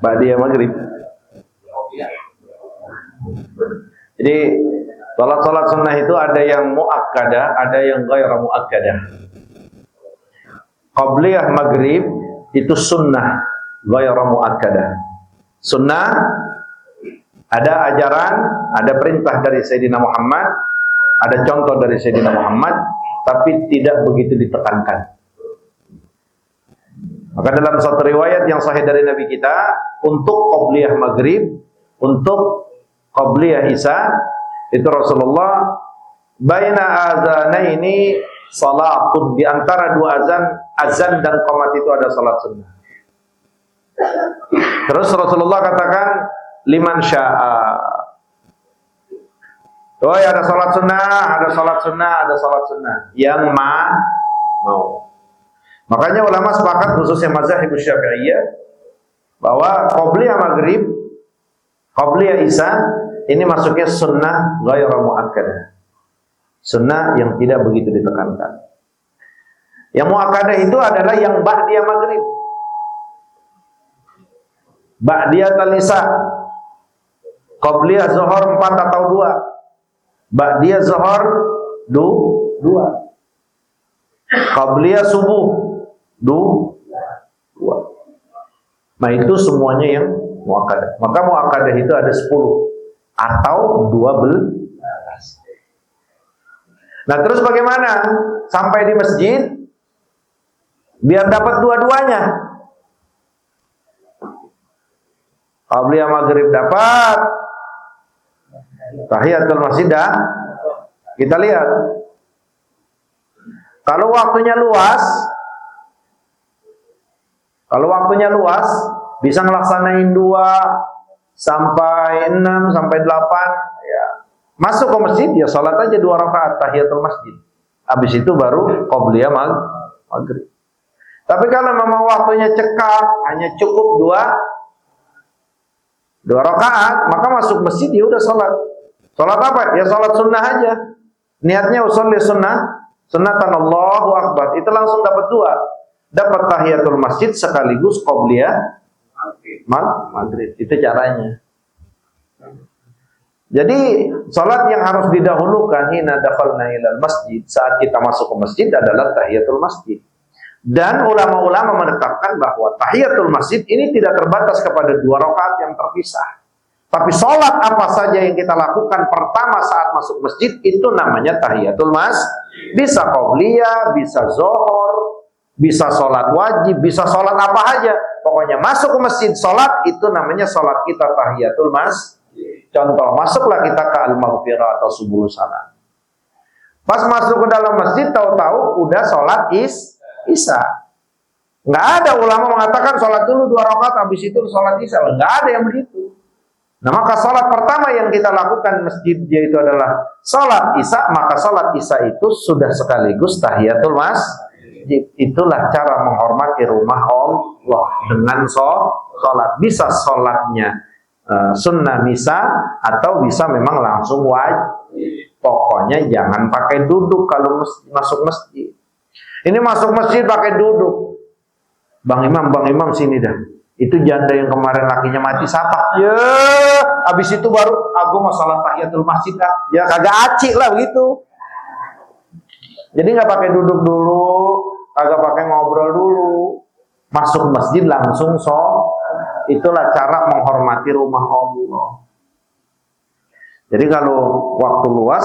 ba'diyah maghrib. Jadi salat sunnah itu ada yang muakkadah, ada yang ghairu muakkadah. Qabliyah maghrib itu sunnah ghairu muakkadah. Sunnah ada ajaran, ada perintah dari Sayyidina Muhammad, ada contoh dari Sayyidina Muhammad, tapi tidak begitu ditekankan. Maka dalam satu riwayat yang sahih dari Nabi kita, untuk qabliyah maghrib, untuk qabliyah isya, itu Rasulullah baina azanaini salatun, di antara dua azan dan qomat itu ada salat sunnah. Terus Rasulullah katakan liman sya'a. Oh ya, ada salat sunnah, ada salat sunnah, ada salat sunnah. Yang mau. Makanya ulama sepakat khususnya mazhab Syafi'iyah bahwa qabliyah maghrib, qabliyah isya ini masuknya sunnah ghairu muakkadah. Sunnah yang tidak begitu ditekankan. Yang muakkadah itu adalah yang ba'diyah maghrib. Ba'diyah isya. Qabliyah zuhur 4 atau 2. Ba'diyah zuhur 2. Qabliyah subuh 2. Nah itu semuanya yang muakkadah. Maka muakkadah itu ada 10 atau 12. Nah terus bagaimana sampai di masjid biar dapat dua-duanya? Qabliyah maghrib dapat, tahiyatul masjid dah. Kita lihat. Kalau waktunya luas, bisa ngelaksanain 2 sampai 6 sampai 8 ya. Masuk ke masjid ya salat aja 2 rakaat tahiyatul masjid. Habis itu baru qabliyah maghrib. Tapi kalau memang waktunya cekap, hanya cukup 2 rakaat, maka masuk masjid ya udah salat. Salat apa? Ya salat sunnah aja. Niatnya usolli sunnatan Allahu akbar. Itu langsung dapat 2. Dapat tahiyatul masjid sekaligus qabliyah maghrib. Itu caranya. Jadi salat yang harus didahulukan hina dakhalna ilal masjid, saat kita masuk ke masjid adalah tahiyatul masjid. Dan ulama-ulama menetapkan bahwa tahiyatul masjid ini tidak terbatas kepada 2 rakaat yang terpisah. Tapi salat apa saja yang kita lakukan pertama saat masuk masjid itu namanya tahiyatul masjid. Bisa qabliyah, bisa zuhur, bisa salat wajib, bisa salat apa aja. Pokoknya masuk ke masjid salat itu namanya salat kita tahiyatul masjid. Contoh, masuklah kita ke al-maghfirah atau subul salam. Pas masuk ke dalam masjid tahu-tahu udah salat isya. Nggak ada ulama mengatakan salat dulu 2 rakaat habis itu salat isya. Nggak ada yang begitu. Nah, maka salat pertama yang kita lakukan masjid yaitu adalah salat isya, maka salat isya itu sudah sekaligus tahiyatul masjid. Itulah cara menghormati rumah Allah dengan salat. Bisa salatnya sunnah misa atau bisa memang langsung wajib. Pokoknya jangan pakai duduk kalau masuk masjid. Ini masuk masjid pakai duduk. Bang Imam sini dah. Itu janda yang kemarin lakinya mati sapa. Ya, habis itu baru aku masalah tahiyatul masjid dah. Ya kagak acik lah begitu. Jadi nggak pakai duduk dulu, kagak pakai ngobrol dulu. Masuk masjid langsung itulah cara menghormati rumah Allah. Jadi kalau waktu luas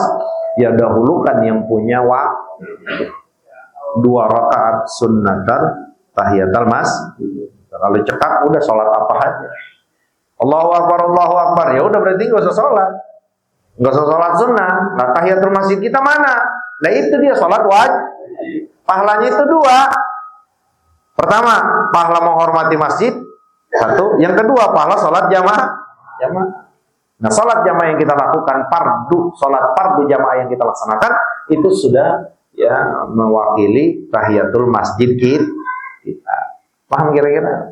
ya dahulukan yang punya waktu 2 rakaat sunnatan tahiyatul masjid. Kalau cekap udah sholat apa aja. Allahu akbar, ya udah berarti nggak usah sholat, nggak usah sholat sunnah. Nah tahiyatul masjid kita mana? Nah itu dia sholat wajib. Pahalanya itu 2. Pertama, pahala menghormati masjid. 1. Yang kedua, pahala sholat jamaah. Nah, sholat jamaah yang kita lakukan sholat fardu jamaah yang kita laksanakan itu sudah ya mewakili tahiyatul masjid kita. Paham kira-kira?